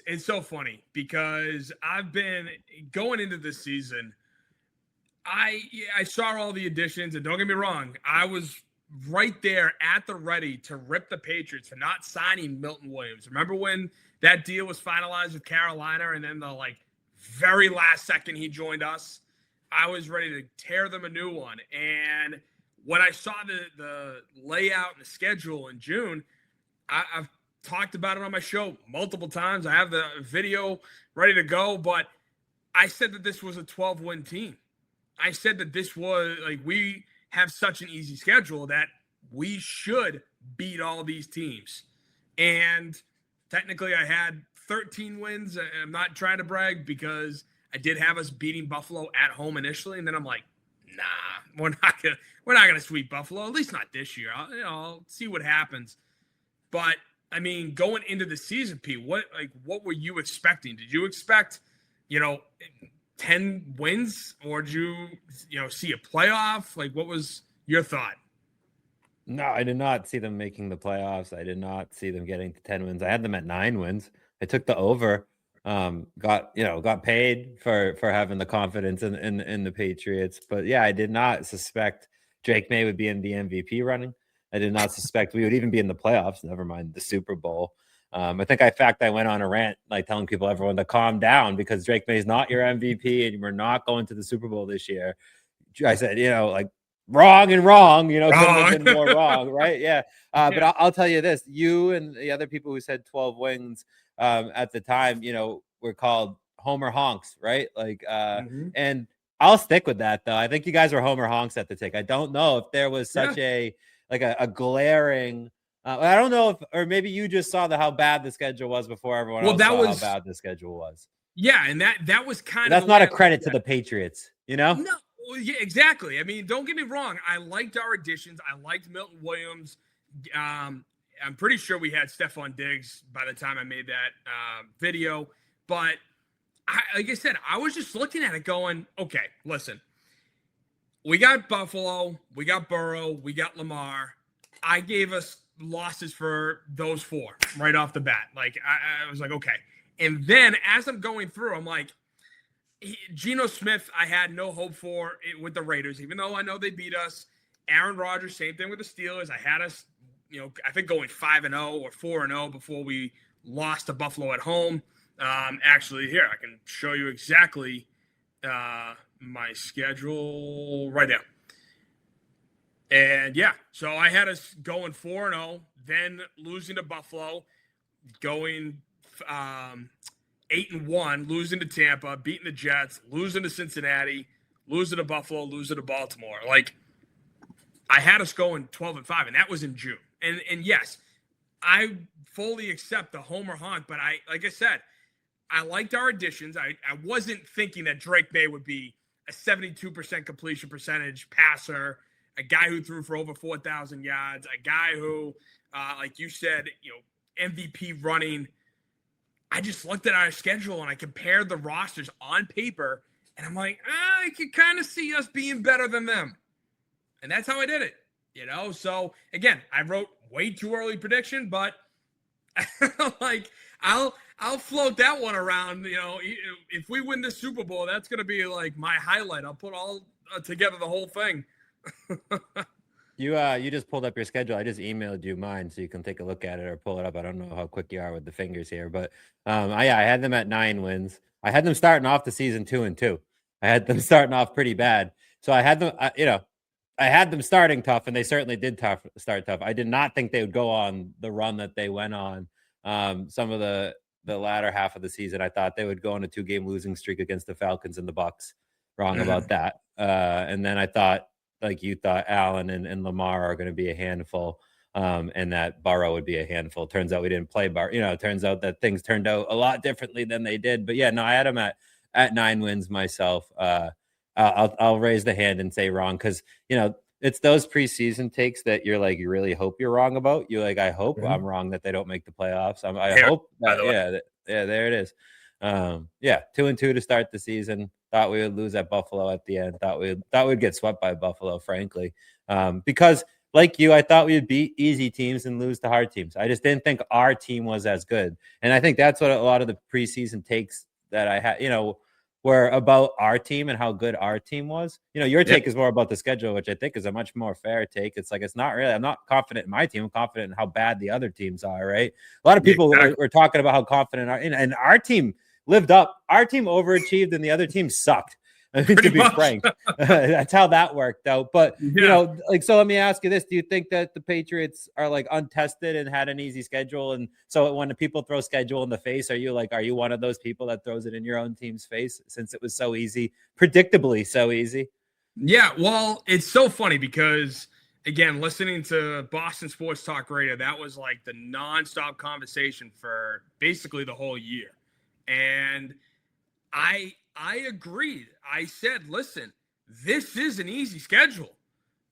it's so funny because I've been going into this season. I saw all the additions, and don't get me wrong, I was right there at the ready to rip the Patriots for not signing Milton Williams. Remember when that deal was finalized with Carolina, and then the very last second he joined us? I was ready to tear them a new one. And when I saw the layout and the schedule in June, I've talked about it on my show multiple times. I have the video ready to go, but I said that this was a 12-win team. I said that this was we have such an easy schedule that we should beat all these teams. And technically I had 13 wins. I'm not trying to brag because I did have us beating Buffalo at home initially. And then I'm like, nah, we're not going to sweep Buffalo, at least not this year. I'll see what happens. But I mean, going into the season, Pete, what were you expecting? Did you expect, 10 wins, or did you see a playoff? What was your thought? No, I did not see them making the playoffs. I did not see them getting to 10 wins. I had them at 9 wins. I took the over. Got paid for having the confidence in the Patriots. But yeah, I did not suspect Drake May would be in the MVP running. I did not suspect we would even be in the playoffs. Never mind the Super Bowl. I think, I went on a rant, telling everyone to calm down because Drake May is not your MVP and we're not going to the Super Bowl this year. I said, wrong and wrong, couldn't have been more wrong, right? Yeah. But I'll tell you this, you and the other people who said 12 wins at the time, were called Homer honks, right? And I'll stick with that, though. I think you guys were Homer honks at the tick. I don't know if there was such a glaring I don't know if, or maybe you just saw how bad the schedule was before everyone else saw how bad the schedule was. Yeah, and that was kind of. That's not a credit to the Patriots, No, yeah, exactly. I mean, don't get me wrong. I liked our additions. I liked Milton Williams. I'm pretty sure we had Stephon Diggs by the time I made that video. But like I said, I was just looking at it going, okay, listen. We got Buffalo. We got Burrow. We got Lamar. I gave us losses for those 4 right off the bat. I was like, okay. And then as I'm going through, I'm like, Geno Smith, I had no hope for it with the Raiders, even though I know they beat us. Aaron Rodgers, same thing with the Steelers. I had us, I think going 5-0 or 4-0 before we lost to Buffalo at home. Actually, here, I can show you exactly my schedule right now. And yeah, so I had us going 4-0, then losing to Buffalo, going 8-1, losing to Tampa, beating the Jets, losing to Cincinnati, losing to Buffalo, losing to Baltimore. I had us going 12-5, and that was in June. And yes, I fully accept the Homer honk, but like I said, I liked our additions. I wasn't thinking that Drake May would be a 72% completion percentage passer, a guy who threw for over 4,000 yards, a guy who, like you said, MVP running. I just looked at our schedule and I compared the rosters on paper, and I'm like, I could kind of see us being better than them. And that's how I did it, So, again, I wrote way too early prediction, but I'll float that one around. If we win the Super Bowl, that's going to be my highlight. I'll put all together the whole thing. You just pulled up your schedule. I just emailed you mine so you can take a look at it or pull it up. I don't know how quick you are with the fingers here, but I had them at 9 wins. I had them starting off the season 2-2. I had them starting off pretty bad. So I had them, I had them starting tough, and they certainly did start tough. I did not think they would go on the run that they went on. Some of the latter half of the season, I thought they would go on a 2-game losing streak against the Falcons and the Bucks. Wrong about that. And then I thought, like you thought, Allen and Lamar are going to be a handful, and that Burrow would be a handful. Turns out we didn't play Burrow. It turns out that things turned out a lot differently than they did. But yeah, no, I had them at 9 wins myself. I'll raise the hand and say wrong because it's those preseason takes that you're like, you really hope you're wrong about. You're like, I hope I'm wrong that they don't make the playoffs. I hope that, there it is. 2-2 to start the season. Thought we would lose at Buffalo at the end. Thought we'd get swept by Buffalo, frankly. Because like you, I thought we would beat easy teams and lose to hard teams. I just didn't think our team was as good. And I think that's what a lot of the preseason takes that I had, were about our team and how good our team was. Your take is more about the schedule, which I think is a much more fair take. It's like, it's not really, I'm not confident in my team. I'm confident in how bad the other teams are, right? A lot of people were talking about how confident and our team lived up. Our team overachieved and the other team sucked. To be frank, that's how that worked out. But so let me ask you this: do you think that the Patriots are like untested and had an easy schedule? And so when the people throw schedule in the face, are you one of those people that throws it in your own team's face since it was so easy, predictably so easy? Yeah, well, it's so funny because again, listening to Boston Sports Talk Radio, that was like the nonstop conversation for basically the whole year, and I agreed. I said, listen, this is an easy schedule,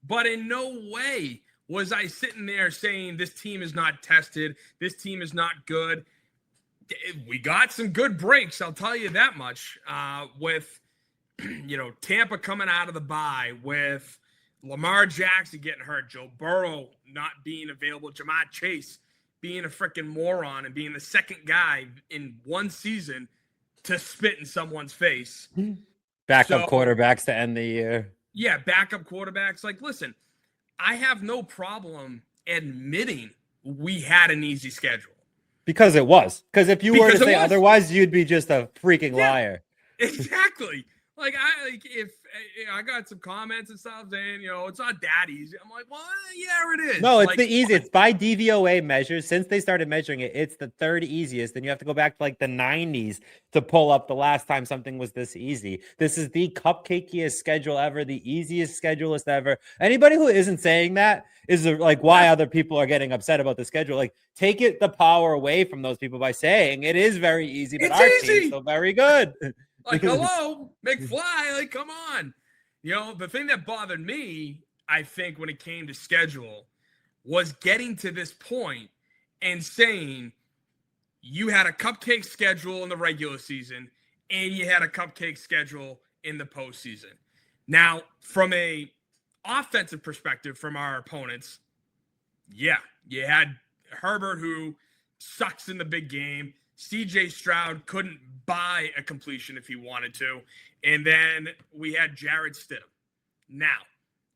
but in no way was I sitting there saying this team is not tested, this team is not good. We got some good breaks, I'll tell you that much, with, Tampa coming out of the bye, with Lamar Jackson getting hurt, Joe Burrow not being available, Jamar Chase being a freaking moron and being the second guy in one season to spit in someone's face. Backup quarterbacks to end the year. Yeah, backup quarterbacks. Like, listen, I have no problem admitting we had an easy schedule. Because it was. Because if you were to say otherwise, you'd be just a freaking liar. Exactly. Like, if I got some comments and stuff saying, it's not that easy. I'm like, well, yeah, it is. No, it's the easiest. By DVOA measures, since they started measuring it, it's the third easiest. And you have to go back to like the 90s to pull up the last time something was this easy. This is the cupcakiest schedule ever, the easiest schedule ever. Anybody who isn't saying that is like why other people are getting upset about the schedule. Like, take the power away from those people by saying it is very easy, but our team's still very good. Like, hello, McFly, like, come on. The thing that bothered me, I think, when it came to schedule was getting to this point and saying you had a cupcake schedule in the regular season and you had a cupcake schedule in the postseason. Now, from a offensive perspective from our opponents, yeah, you had Herbert, who sucks in the big game. CJ Stroud couldn't buy a completion if he wanted to. And then we had Jarrett Stidham. Now,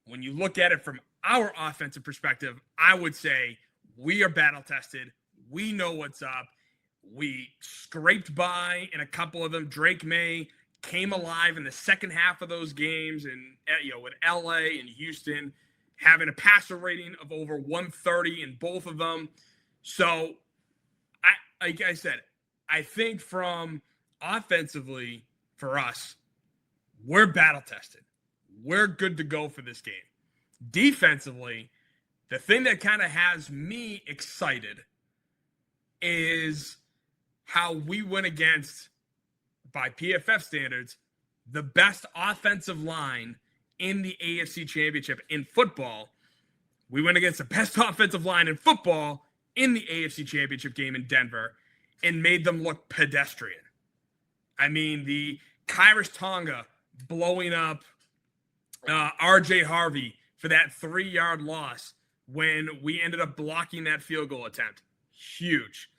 when you look at it from our offensive perspective, I would say we are battle tested. We know what's up. We scraped by in a couple of them. Drake May came alive in the second half of those games, and with LA and Houston having a passer rating of over 130 in both of them. So, like I said, I think from offensively for us, we're battle tested. We're good to go for this game. Defensively, the thing that kind of has me excited is how we went against, by PFF standards, the best offensive line in the AFC Championship in football. We went against the best offensive line in football in the AFC Championship game in Denver and made them look pedestrian. I mean, the Kyrus Tonga blowing up RJ Harvey for that 3-yard loss when we ended up blocking that field goal attempt. Huge.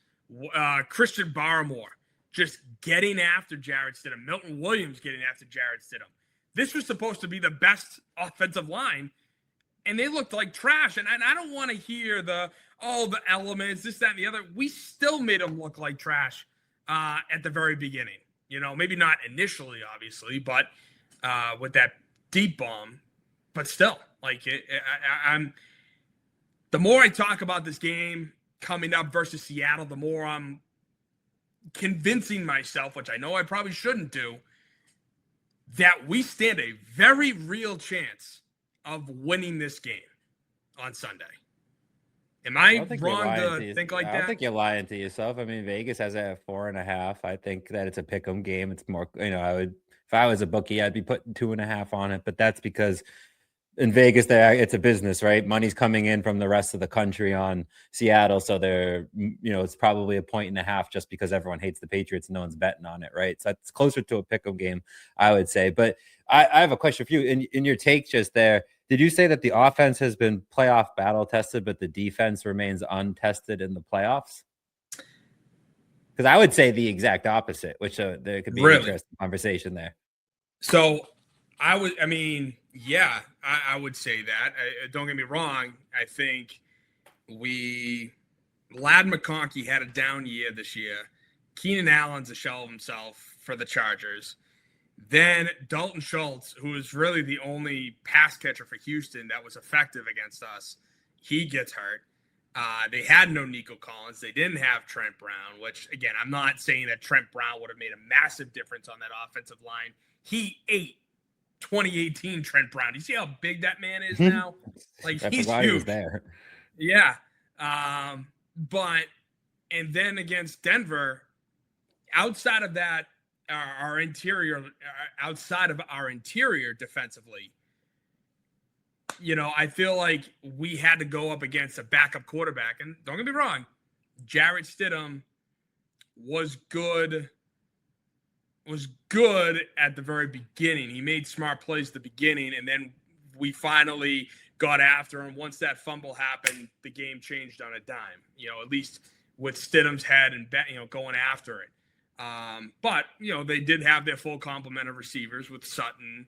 Christian Barmore just getting after Jarrett Stidham. Milton Williams getting after Jarrett Stidham. This was supposed to be the best offensive line, and they looked like trash. And I don't want to hear the elements, this, that, and the other. We still made them look like trash at the very beginning. Maybe not initially, obviously, but with that deep bomb. But still, like, I'm. The more I talk about this game coming up versus Seattle, the more I'm convincing myself, which I know I probably shouldn't do, that we stand a very real chance of winning this game on Sunday. Am I wrong to think like that? I don't think you're lying to yourself. I mean, Vegas has it at 4.5. I think that it's a pick'em game. It's more, if I was a bookie, I'd be putting 2.5 on it. But that's because in Vegas, it's a business, right? Money's coming in from the rest of the country on Seattle, so it's probably 1.5 just because everyone hates the Patriots and no one's betting on it, right? So it's closer to a pick'em game, I would say. But I have a question for you. In your take just there, Did you say that the offense has been playoff battle tested, but the defense remains untested in the playoffs? Because I would say the exact opposite, which there could be an interesting conversation there. So I would say that. Don't get me wrong. I think Lad McConkey had a down year this year. Keenan Allen's a shell of himself for the Chargers. Then Dalton Schultz, who is really the only pass catcher for Houston that was effective against us, he gets hurt. They had no Nico Collins. They didn't have Trent Brown, which, again, I'm not saying that Trent Brown would have made a massive difference on that offensive line. He ate 2018 Trent Brown. Do you see how big that man is now? Like, he's huge. He was there. Yeah. But then against Denver, outside of that, outside of our interior defensively, I feel like we had to go up against a backup quarterback. And don't get me wrong, Jarrett Stidham was good at the very beginning. He made smart plays at the beginning, and then we finally got after him. Once that fumble happened, the game changed on a dime, at least with Stidham's head and, going after it. But, they did have their full complement of receivers with Sutton.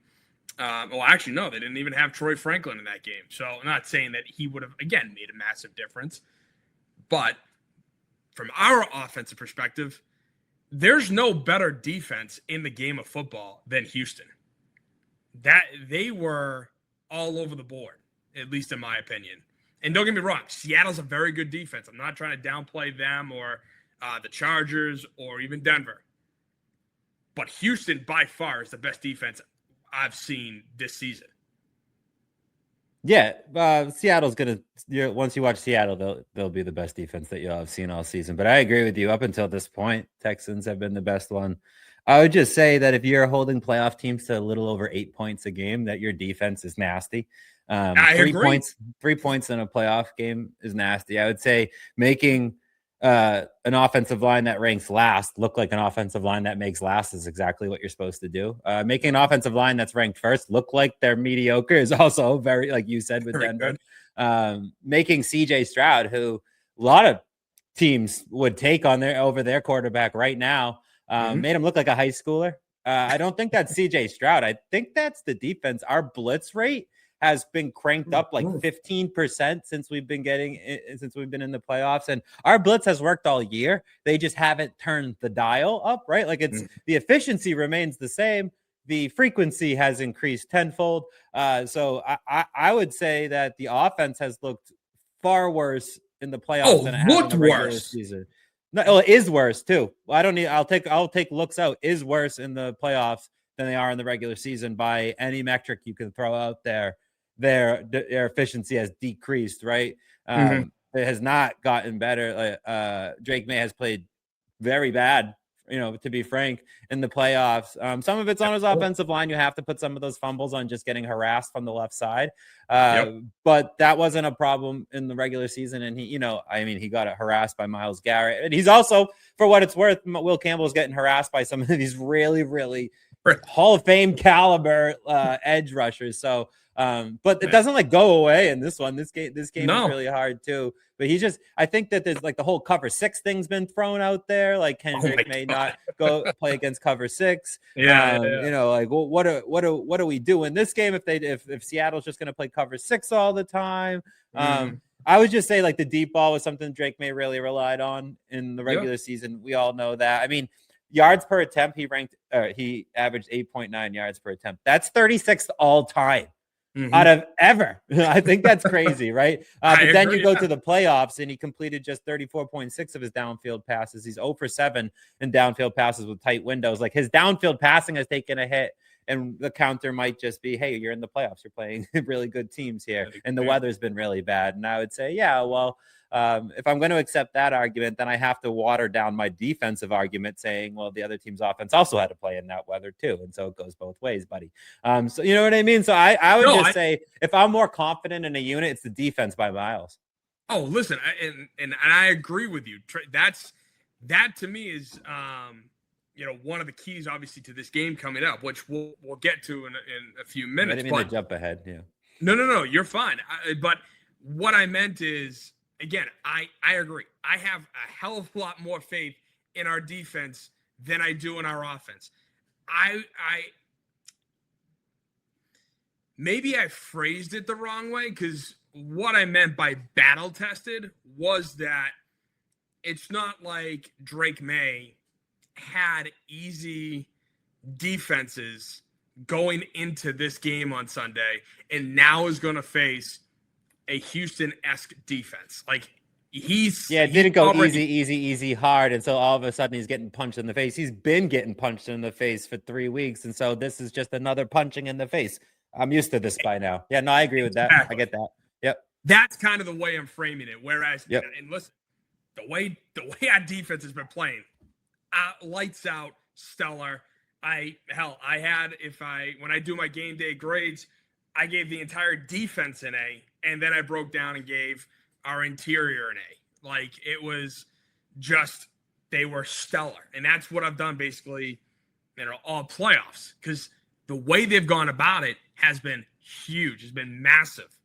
Actually, no, they didn't even have Troy Franklin in that game. So I'm not saying that he would have, again, made a massive difference. But from our offensive perspective, there's no better defense in the game of football than Houston. That they were all over the board, at least in my opinion. And don't get me wrong, Seattle's a very good defense. I'm not trying to downplay them or the Chargers or even Denver. But Houston, by far, is the best defense I've seen this season. Yeah, Seattle's once you watch Seattle, they'll be the best defense that you'll have seen all season. But I agree with you. Up until this point, Texans have been the best one. I would just say that if you're holding playoff teams to a little over 8 points a game, that your defense is nasty. I agree. 3 points in a playoff game is nasty. I would say making an offensive line that ranks last look like an offensive line that makes last is exactly what you're supposed to do. Making an offensive line that's ranked first look like they're mediocre is also very, like you said, with Denver. Making CJ Stroud, who a lot of teams would take over their quarterback right now, made him look like a high schooler. I don't think that's CJ Stroud. I think that's the defense. Our blitz rate has been cranked up like 15% since we've been in the playoffs, and our blitz has worked all year. They just haven't turned the dial up, right? Like the efficiency remains the same. The frequency has increased tenfold. So I would say that the offense has looked far worse in the playoffs than it has in the regular season. No, it is worse too. I'll take looks out. Is worse in the playoffs than they are in the regular season by any metric you can throw out there. Their efficiency has decreased, right? It has not gotten better. Drake May has played very bad, to be frank, in the playoffs. Some of it's on his offensive line. You have to put some of those fumbles on just getting harassed from the left side. But that wasn't a problem in the regular season. And he got harassed by Myles Garrett. And he's also, for what it's worth, Will Campbell's getting harassed by some of these really, really Hall of Fame caliber edge rushers. So, but it doesn't go away in this one. This game is really hard too. But I think that there's the whole cover 6 thing's been thrown out there. Like Kendrick may not go play against cover 6. What do we do in this game if Seattle's just going to play cover 6 all the time? I would just say the deep ball was something Drake May really relied on in the regular season. We all know that. I mean, yards per attempt, he averaged 8.9 yards per attempt. That's 36th all time. Out of ever. I think that's crazy, right? But then you go to the playoffs and he completed just 34.6 of his downfield passes. He's 0 for 7 in downfield passes with tight windows. His downfield passing has taken a hit, and the counter might just be, hey, you're in the playoffs. You're playing really good teams here, and the weather's been really bad. And I would say, if I'm going to accept that argument, then I have to water down my defensive argument saying, well, the other team's offense also had to play in that weather too. And so it goes both ways, buddy. So you know what I mean? So I would say if I'm more confident in a unit, it's the defense by miles. Oh, listen, and I agree with you. That to me is, one of the keys, obviously, to this game coming up, which we'll get to in a few minutes. I didn't mean to jump ahead. Yeah. No. You're fine. But what I meant is, again, I agree. I have a hell of a lot more faith in our defense than I do in our offense. I maybe I phrased it the wrong way, because what I meant by battle tested was that it's not like Drake May had easy defenses going into this game on Sunday and now is going to face a Houston-esque defense. Like, it didn't go easy, hard. And so all of a sudden he's getting punched in the face. He's been getting punched in the face for 3 weeks. And so this is just another punching in the face. I'm used to this by now. Yeah, no, I agree with that. I get that. Yep. That's kind of the way I'm framing it. Whereas, and listen, the way our defense has been playing, lights out, stellar. When I do my game day grades, I gave the entire defense an A, and then I broke down and gave our interior an A. Like, it was just, they were stellar. And that's what I've done basically, all playoffs, because the way they've gone about it has been huge. It's been massive.